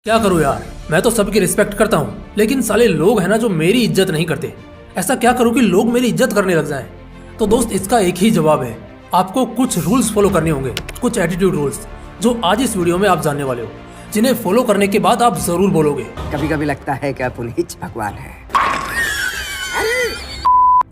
क्या करूँ यार, मैं तो सबकी रिस्पेक्ट करता हूँ, लेकिन साले लोग हैं ना जो मेरी इज्जत नहीं करते। ऐसा क्या करूँ कि लोग मेरी इज्जत करने लग जाएं? तो दोस्त इसका एक ही जवाब है, आपको कुछ रूल्स फॉलो करने होंगे, कुछ एटीट्यूड रूल्स, जो आज इस वीडियो में आप जानने वाले हो, जिन्हें फॉलो करने के बाद आप जरूर बोलोगे कभी कभी लगता है कि पुनीत भगवान है।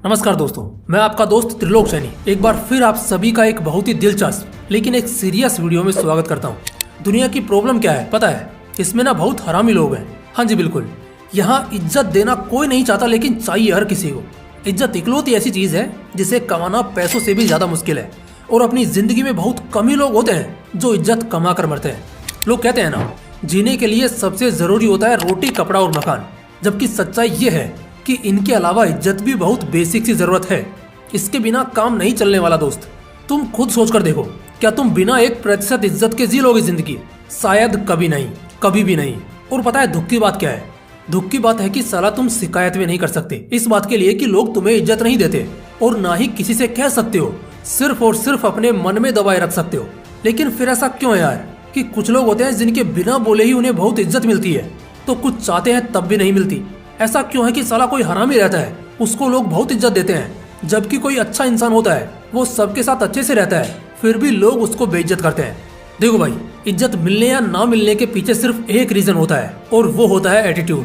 नमस्कार दोस्तों, मैं आपका दोस्त त्रिलोक सैनी एक बार फिर आप सभी का एक बहुत ही दिलचस्प लेकिन एक सीरियस वीडियो में स्वागत करता हूँ। दुनिया की प्रॉब्लम क्या है पता है? इसमें ना बहुत हरामी लोग हैं। हाँ जी बिल्कुल, यहाँ इज्जत देना कोई नहीं चाहता, लेकिन चाहिए हर किसी को। इज्जत इकलौती ऐसी चीज है जिसे कमाना पैसों से भी ज्यादा मुश्किल है, और अपनी जिंदगी में बहुत कम ही लोग होते हैं जो इज्जत कमा कर मरते हैं। लोग कहते हैं ना, जीने के लिए सबसे जरूरी होता है रोटी, कपड़ा और मकान, जबकि सच्चाई ये है कि इनके अलावा इज्जत भी बहुत बेसिक सी जरूरत है। इसके बिना काम नहीं चलने वाला दोस्त। तुम खुद सोच कर देखो, क्या तुम बिना 1% इज्जत के जी लोगे जिंदगी? शायद कभी नहीं, कभी भी नहीं। और पता है दुख की बात क्या है? दुख की बात है कि साला तुम शिकायत भी नहीं कर सकते इस बात के लिए कि लोग तुम्हें इज्जत नहीं देते, और ना ही किसी से कह सकते हो। सिर्फ और सिर्फ अपने मन में दबाए रख सकते हो। लेकिन फिर ऐसा क्यों है यार कि कुछ लोग होते हैं जिनके बिना बोले ही उन्हें बहुत इज्जत मिलती है, तो कुछ चाहते हैं तब भी नहीं मिलती। ऐसा क्यों है कि साला कोई हरामी रहता है उसको लोग बहुत इज्जत देते हैं, जबकि कोई अच्छा इंसान होता है वो सबके साथ अच्छे से रहता है, फिर भी लोग उसको बेइज्जत करते हैं। देखो भाई, इज्जत मिलने या ना मिलने के पीछे सिर्फ एक रीजन होता है, और वो होता है एटीट्यूड।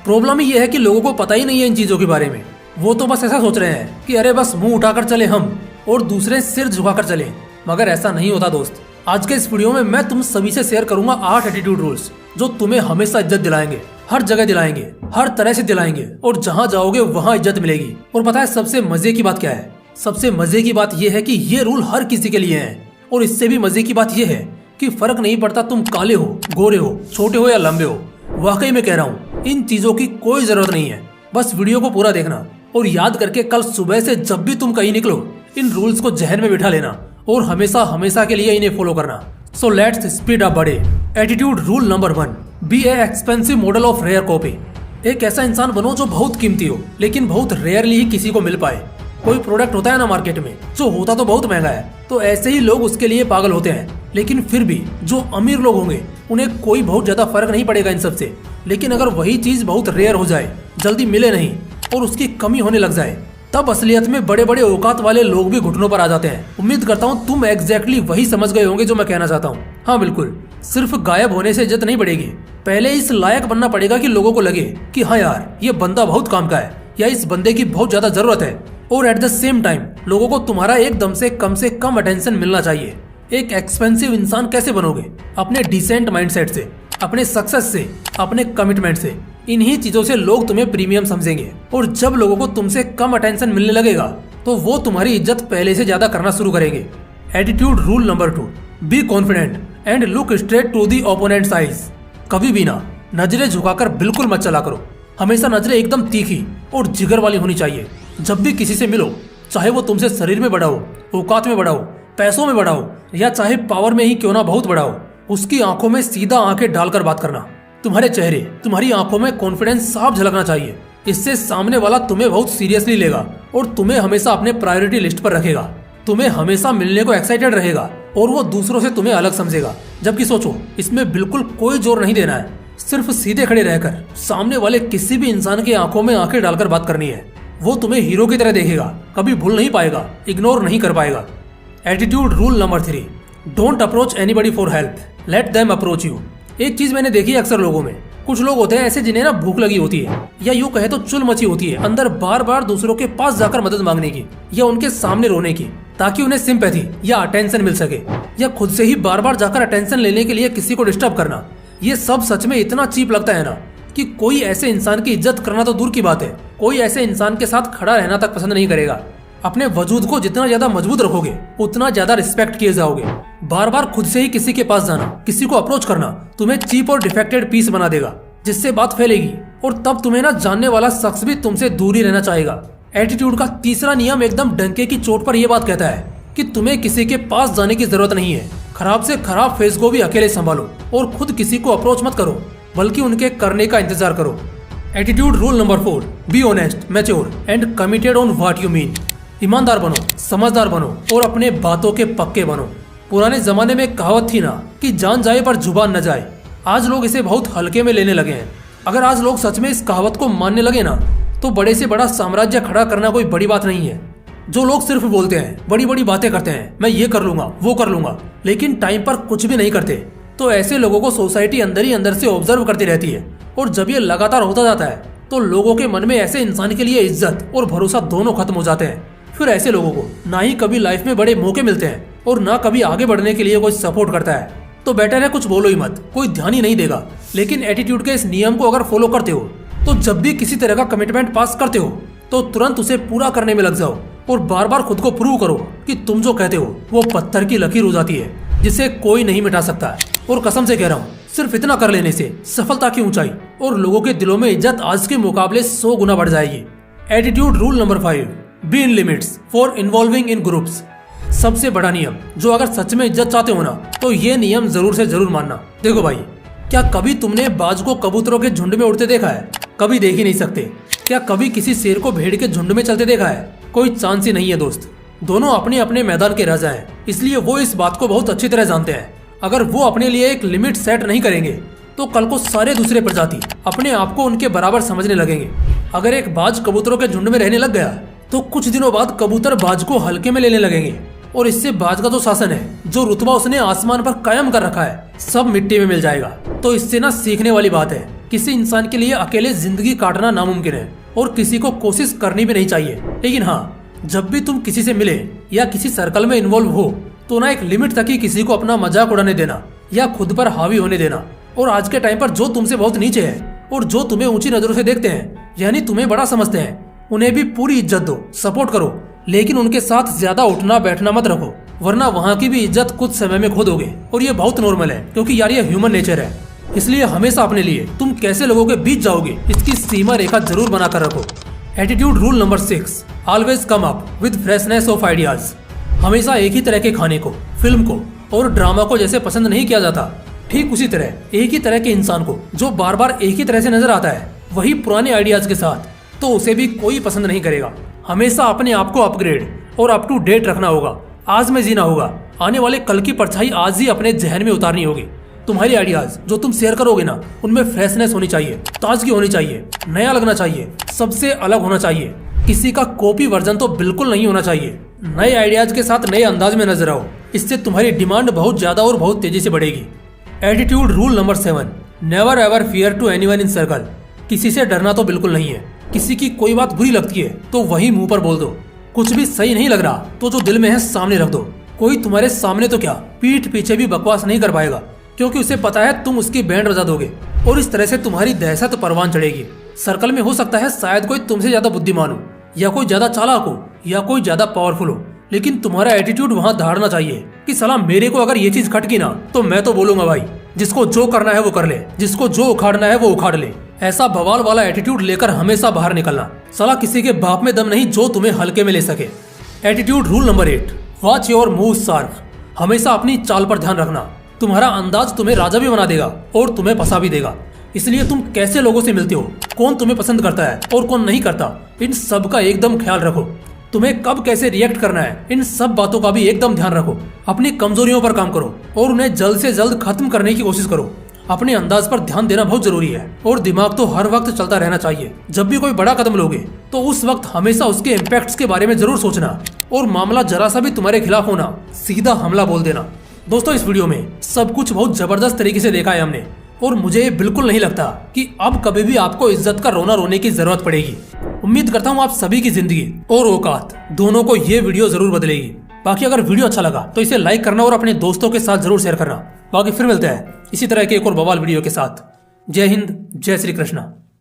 प्रॉब्लम ही ये है कि लोगों को पता ही नहीं है इन चीजों के बारे में। वो तो बस ऐसा सोच रहे हैं कि अरे बस मुंह उठाकर चले हम, और दूसरे सिर झुकाकर चले, मगर ऐसा नहीं होता दोस्त। आज के इस वीडियो में मैं तुम सभी से शेयर करूंगा 8 एटीट्यूड रूल्स जो तुम्हें हमेशा इज्जत दिलाएंगे, हर जगह दिलाएंगे, हर तरह से दिलाएंगे, और जहाँ जाओगे वहाँ इज्जत मिलेगी। और पता है सबसे मजे की बात क्या है? सबसे मजे की बात यह है कि ये रूल हर किसी के लिए हैं, और इससे भी मजे की बात यह है कि फर्क नहीं पड़ता तुम काले हो, गोरे हो, छोटे हो या लंबे हो। वाकई में कह रहा हूँ, इन चीजों की कोई जरूरत नहीं है। बस वीडियो को पूरा देखना और याद करके कल सुबह से जब भी तुम कहीं निकलो इन रूल्स को जहन में बिठा लेना, और हमेशा हमेशा के लिए इन्हें फॉलो करना। सो लेट्स स्पीड अप बड़े। Attitude rule number 1, be a expensive model of rare copy. एक ऐसा इंसान बनो जो बहुत कीमती हो, लेकिन बहुत रेयरली ही किसी को मिल पाए। कोई प्रोडक्ट होता है ना मार्केट में, जो होता तो बहुत महंगा है, तो ऐसे ही लोग उसके लिए पागल होते हैं। लेकिन फिर भी जो अमीर लोग होंगे उन्हें कोई बहुत ज्यादा फर्क नहीं पड़ेगा इन सब से। लेकिन अगर वही चीज बहुत रेयर हो जाए, जल्दी मिले नहीं, और उसकी कमी होने लग जाए, तब असलियत में बड़े बड़े औकात वाले लोग भी घुटनों पर आ जाते हैं। उम्मीद करता हूँ तुम एग्जैक्टली वही समझ गए होंगे जो मैं कहना चाहता हूँ। हाँ बिल्कुल, सिर्फ गायब होने से इज्जत नहीं बढ़ेगी, पहले इस लायक बनना पड़ेगा कि लोगों को लगे कि हाँ यार ये बंदा बहुत काम का है, या इस बंदे की बहुत ज्यादा जरूरत है। और एट द सेम टाइम लोगों को तुम्हारा एकदम से कम अटेंशन मिलना चाहिए। एक एक्सपेंसिव इंसान कैसे बनोगे? अपने डिसेंट माइंडसेट से, अपने सक्सेस से, अपने कमिटमेंट से। इन्हीं चीजों से लोग तुम्हें प्रीमियम समझेंगे, और जब लोगों को तुमसे कम अटेंशन मिलने लगेगा तो वो तुम्हारी इज्जत पहले से ज्यादा करना शुरू करेंगे। Attitude rule number 2, be confident and look straight to the opponents eyes. कभी भी ना नजरें झुकाकर बिल्कुल मत चला करो। हमेशा नजरें एकदम तीखी और जिगर वाली होनी चाहिए। जब भी किसी से मिलो, चाहे वो तुमसे शरीर में बड़ा हो, औकात में बड़ा हो, पैसों में बड़ा हो, या चाहे पावर में ही क्यों ना बहुत बड़ा हो, उसकी आंखों में सीधा आंखें डालकर बात करना। तुम्हारे चेहरे, तुम्हारी आंखों में कॉन्फिडेंस साफ झलकना चाहिए। इससे सामने वाला तुम्हें बहुत सीरियसली लेगा, और तुम्हें हमेशा अपने प्रायोरिटी लिस्ट पर रखेगा। तुम्हें हमेशा मिलने को एक्साइटेड रहेगा, और वो दूसरों से तुम्हें अलग समझेगा। जबकि सोचो, इसमें बिल्कुल कोई जोर नहीं देना है, सिर्फ सीधे खड़े रहकर सामने वाले किसी भी इंसान की आंखों में आंखें डालकर बात करनी है। वो तुम्हें हीरो की तरह देखेगा, कभी भूल नहीं पाएगा, इग्नोर नहीं कर पाएगा। Attitude rule number 3, don't approach anybody for help, let them approach you. एक चीज मैंने देखी है अक्सर लोगों में, कुछ लोग होते हैं ऐसे जिन्हें ना भूख लगी होती है, या यूं कहे तो चुल मची होती है अंदर बार बार दूसरों के पास जाकर मदद मांगने की, या उनके सामने रोने की, ताकि उन्हें सिंपैथी या अटेंशन मिल सके, या खुद से ही बार बार जाकर अटेंशन लेने के लिए किसी को डिस्टर्ब करना। ये सब सच में इतना चीप लगता है ना कि कोई ऐसे इंसान की इज्जत करना तो दूर की बात है, कोई ऐसे इंसान के साथ खड़ा रहना तक पसंद नहीं करेगा। अपने वजूद को जितना ज्यादा मजबूत रखोगे, उतना ज्यादा रिस्पेक्ट किए जाओगे। बार बार खुद से ही किसी के पास जाना, किसी को अप्रोच करना तुम्हें चीप और डिफेक्टेड पीस बना देगा, जिससे बात फैलेगी, और तब तुम्हें ना जानने वाला शख्स भी तुमसे दूर ही रहना चाहेगा। एटीट्यूड का तीसरा नियम एकदम डंके की चोट पर यह बात कहता है कि तुम्हें किसी के पास जाने की जरूरत नहीं है। खराब से खराब फेस को भी अकेले संभालो, और खुद किसी को अप्रोच मत करो, बल्कि उनके करने का इंतजार करो। Attitude rule number 4, be honest, mature and committed on what you mean. ईमानदार बनो, समझदार बनो, और अपने बातों के पक्के बनो। पुराने जमाने में कहावत थी ना कि जान जाए पर जुबान न जाए। आज लोग इसे बहुत हल्के में लेने लगे हैं। अगर आज लोग सच में इस कहावत को मानने लगे ना, तो बड़े से बड़ा साम्राज्य खड़ा करना कोई बड़ी बात नहीं है। जो लोग सिर्फ बोलते हैं, बड़ी बड़ी बातें करते हैं, मैं ये कर लूंगा, वो कर लूंगा, लेकिन टाइम पर कुछ भी नहीं करते, तो ऐसे लोगों को सोसाइटी अंदर ही अंदर से ऑब्जर्व करती रहती है। और जब ये लगातार होता जाता है तो लोगों के मन में ऐसे इंसान के लिए इज्जत और भरोसा दोनों खत्म हो जाते हैं। फिर ऐसे लोगों को ना ही कभी लाइफ में बड़े मौके मिलते हैं और ना कभी आगे बढ़ने के लिए कोई सपोर्ट करता है। तो बेटर है कुछ बोलो ही मत, कोई ध्यान ही नहीं देगा। लेकिन एटीट्यूड के इस नियम को अगर फॉलो करते हो तो जब भी किसी तरह का कमिटमेंट पास करते हो तो तुरंत उसे पूरा करने में लग जाओ और बार बार खुद को प्रूव करो कि तुम जो कहते हो वो पत्थर की लकीर हो जाती है जिसे कोई नहीं मिटा सकता। और कसम से कह रहा हूँ, सिर्फ इतना कर लेने से सफलता की ऊंचाई और लोगों के दिलों में इज्जत आज के मुकाबले 100 गुना बढ़ जाएगी। Attitude rule number 5, be in limits for involving in groups. सबसे बड़ा नियम, जो अगर सच में इज्जत चाहते हो ना तो ये नियम जरूर से जरूर मानना। देखो भाई, क्या कभी तुमने बाज को कबूतरों के झुंड में उड़ते देखा है? कभी देख ही नहीं सकते। क्या कभी किसी शेर को भेड़ के झुंड में चलते देखा है? कोई चांस ही नहीं है दोस्त। दोनों अपने अपने मैदान के राजा हैं, इसलिए वो इस बात को बहुत अच्छी तरह जानते हैं। अगर वो अपने लिए एक लिमिट सेट नहीं करेंगे तो कल को सारे दूसरे प्रजाति अपने आप को उनके बराबर समझने लगेंगे। अगर एक बाज कबूतरों के झुंड में रहने लग गया तो कुछ दिनों बाद कबूतर बाज को हल्के में लेने लगेंगे और इससे बाज का जो शासन है, जो रुतबा उसने आसमान पर कायम कर रखा है, सब मिट्टी में मिल जाएगा। तो इससे ना सीखने वाली बात है, किसी इंसान के लिए अकेले जिंदगी काटना नामुमकिन है और किसी को कोशिश करनी भी नहीं चाहिए। लेकिन हाँ, जब भी तुम किसी से मिले या किसी सर्कल में इन्वॉल्व हो तो ना एक लिमिट तक ही किसी को अपना मजाक उड़ाने देना या खुद पर हावी होने देना। और आज के टाइम पर जो तुमसे बहुत नीचे है और जो तुम्हें ऊंची नजरों से देखते हैं, यानी तुम्हें बड़ा समझते हैं, उन्हें भी पूरी इज्जत दो, सपोर्ट करो, लेकिन उनके साथ ज्यादा उठना बैठना मत रखो, वरना वहाँ की भी इज्जत कुछ समय में खो दोगे। और ये बहुत नॉर्मल है, क्योंकि यार ये ह्यूमन नेचर है। इसलिए हमेशा अपने लिए तुम कैसे लोगों के बीच जाओगे, इसकी सीमा रेखा जरूर बनाकर रखो। Attitude rule number 6, always come up with freshness of ideas. हमेशा एक ही तरह के खाने को, फिल्म को और ड्रामा को जैसे पसंद नहीं किया जाता, ठीक उसी तरह एक ही तरह के इंसान को जो बार बार एक ही तरह से नजर आता है, वही पुराने आइडियाज के साथ, तो उसे भी कोई पसंद नहीं करेगा। हमेशा अपने आप को अपग्रेड और अप टू डेट रखना होगा। आज में जीना होगा, आने वाले कल की परछाई आज ही अपने जहन में उतारनी होगी। तुम्हारी आइडियाज जो तुम शेयर करोगे ना, उनमें फ्रेशनेस होनी चाहिए, ताजगी होनी चाहिए, नया लगना चाहिए, सबसे अलग होना चाहिए। किसी का कॉपी वर्जन तो बिल्कुल नहीं होना चाहिए। नए आइडियाज के साथ नए अंदाज में नजर आओ, इससे तुम्हारी डिमांड बहुत ज्यादा और बहुत तेजी से बढ़ेगी। Attitude rule number 7, never ever fear to anyone in circle. किसी से डरना तो बिल्कुल नहीं है। किसी की कोई बात बुरी लगती है तो वही मुंह पर बोल दो। कुछ भी सही नहीं लग रहा तो जो दिल में है सामने रख दो। कोई तुम्हारे सामने तो क्या, पीठ पीछे भी बकवास नहीं कर पाएगा, क्योंकि उसे पता है तुम उसकी बैंड बजा दोगे और इस तरह से तुम्हारी दहशत परवान चढ़ेगी। सर्कल में हो सकता है शायद कोई तुमसे ज्यादा बुद्धिमान हो, या कोई ज्यादा चालाक हो, या कोई ज्यादा पावरफुल हो, लेकिन तुम्हारा एटीट्यूड वहाँ धारना चाहिए कि साला मेरे को अगर ये चीज खटकी ना तो मैं तो बोलूंगा भाई, जिसको जो करना है वो कर ले, जिसको जो उखाड़ना है वो उखाड़ ले। ऐसा बवाल वाला एटीट्यूड लेकर हमेशा बाहर निकलना। साला किसी के बाप में दम नहीं जो तुम्हें हल्के में ले सके। Attitude rule number 8, watch your move sharp. हमेशा अपनी चाल पर ध्यान रखना। तुम्हारा अंदाज तुम्हें राजा भी बना देगा और तुम्हें फंसा भी देगा। इसलिए तुम कैसे लोगों से मिलते हो, कौन तुम्हें पसंद करता है और कौन नहीं करता, इन सब का एकदम ख्याल रखो। तुम्हें कब कैसे रिएक्ट करना है, इन सब बातों का भी एकदम ध्यान रखो। अपनी कमजोरियों पर काम करो और उन्हें जल्द से जल्द खत्म करने की कोशिश करो। अपने अंदाज पर ध्यान देना बहुत जरूरी है और दिमाग तो हर वक्त चलता रहना चाहिए। जब भी कोई बड़ा कदम लोगे तो उस वक्त हमेशा उसके इम्पैक्ट्स के बारे में जरूर सोचना, और मामला जरा सा भी तुम्हारे खिलाफ होना, सीधा हमला बोल देना। दोस्तों, इस वीडियो में सब कुछ बहुत जबरदस्त तरीके से देखा है हमने, और मुझे ये बिल्कुल नहीं लगता कि अब कभी भी आपको इज्जत का रोना रोने की जरूरत पड़ेगी। उम्मीद करता हूँ आप सभी की जिंदगी और औकात दोनों को ये वीडियो जरूर बदलेगी। बाकी अगर वीडियो अच्छा लगा तो इसे लाइक करना और अपने दोस्तों के साथ जरूर शेयर करना। बाकी फिर मिलते हैं इसी तरह के एक और बवाल वीडियो के साथ। जय हिंद, जय श्री कृष्णा।